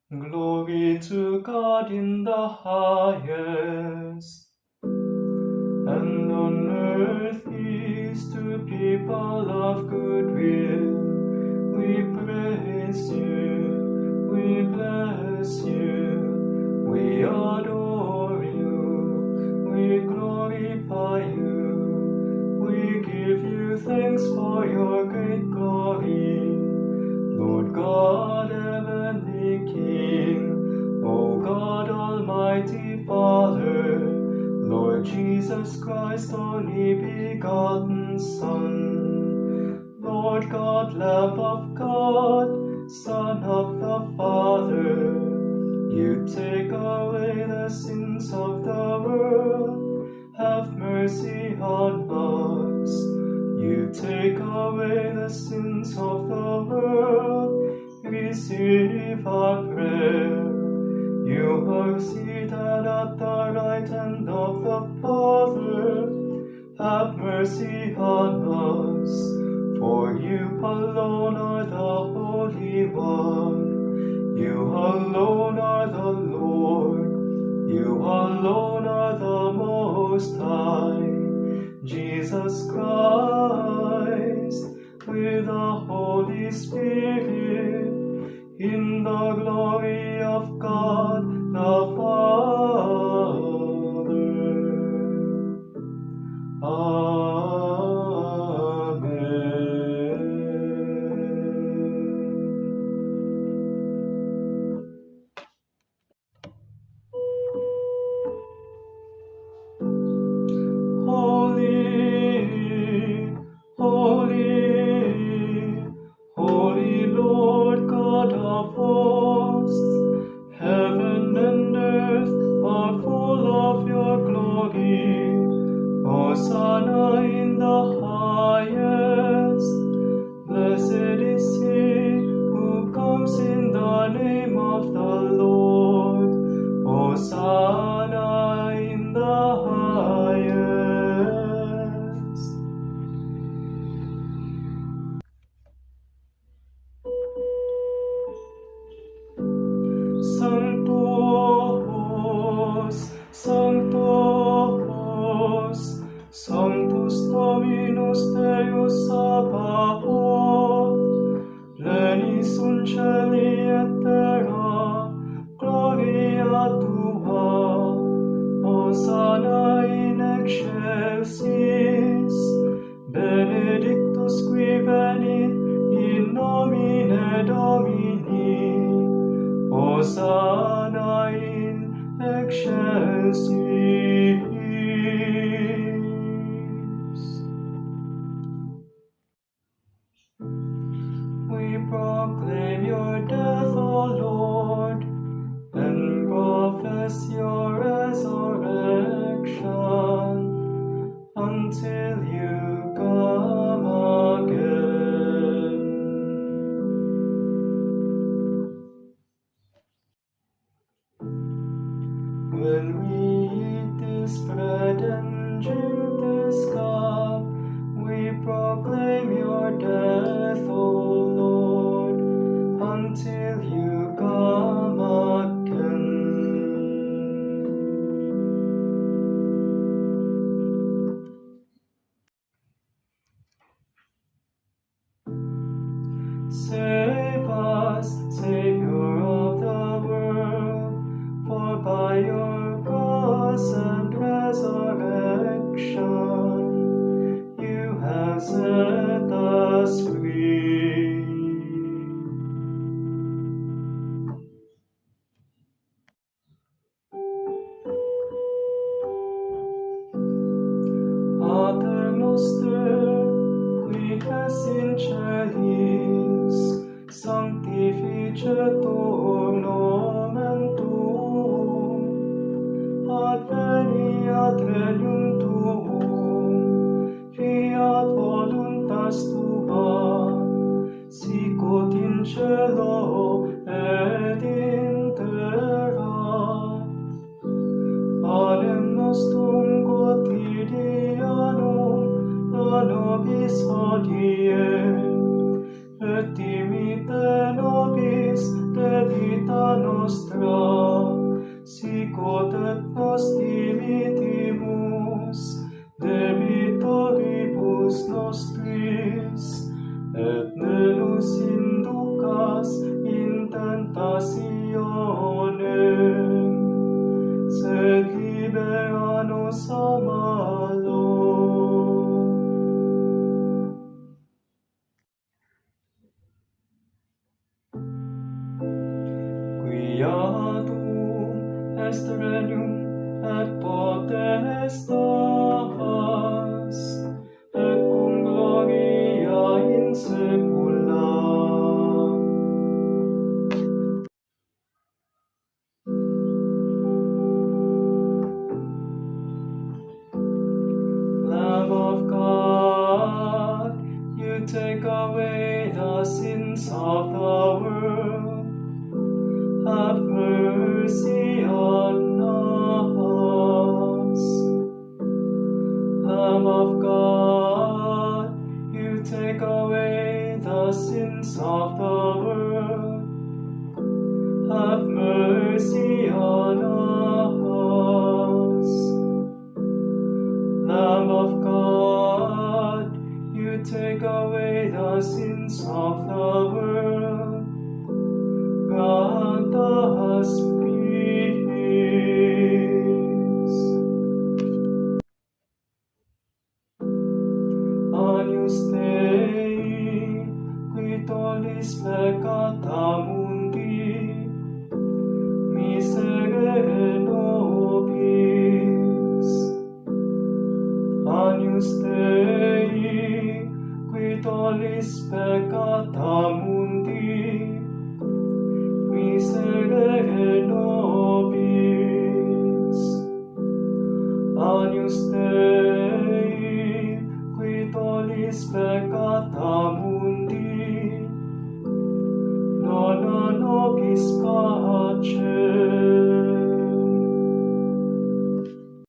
Glory to God in the highest, and on earth peace to people of good will. We praise you, we bless you, we adore you, we glorify you, we give you thanks for your great glory. Lord God, heavenly King, O God, almighty Father, Lord Jesus Christ, only begotten Son, Lord God, Lamb of God, Son of the Father, you take away the sins of the world, have mercy on us. You take away the sins of the world, receive our prayer. You are seated at the right hand of the Father, have mercy on us, for you alone are the Holy One. You alone are the Lord, you alone are the Most High. Jesus Christ, with the Holy Spirit, in the glory of God the Father. Amen. Holy, holy, holy Lord God of hosts, heaven and earth are full of your glory. Hosanna in the highest. Blessed is he who comes in the name of the Lord. Hosanna in the highest. Sanctus, Sanctus, Sanctus Dominus Deus Sabaoth, plenis sunt celi et terra, gloria tua. Hosanna in excelsis, benedictus qui venit in nomine Domini. Hosanna in excelsis. We proclaim your death, O Lord, and profess your resurrection until you come again. When we eat this bread and drink this cup, we proclaim your death, O Lord, until you come again. Save us, Savior of the world, for by your cross and resurrection you have set us free. Pater noster, qui es in celis, sanctificetur nomen tuum, adveniat regnum tuum, fiat voluntas tua, sicut in cielo et in terra. Panem nostrum quotidianum da nobis hodie, et dimite nobis debita est regnum et potestas et cum gloria in saecula. Lamb of God, you take away the sins of the world. Have mercy on us. Lamb of God, you take away the sins of the world. Have mercy on us. Lamb of God, you take away the sins of the world. Grant us peace. Agnus Dei, qui tollis peccata mundi, miserere nobis. Agnus Dei, qui tollis peccata mundi, miserere nobis. Agnus Dei,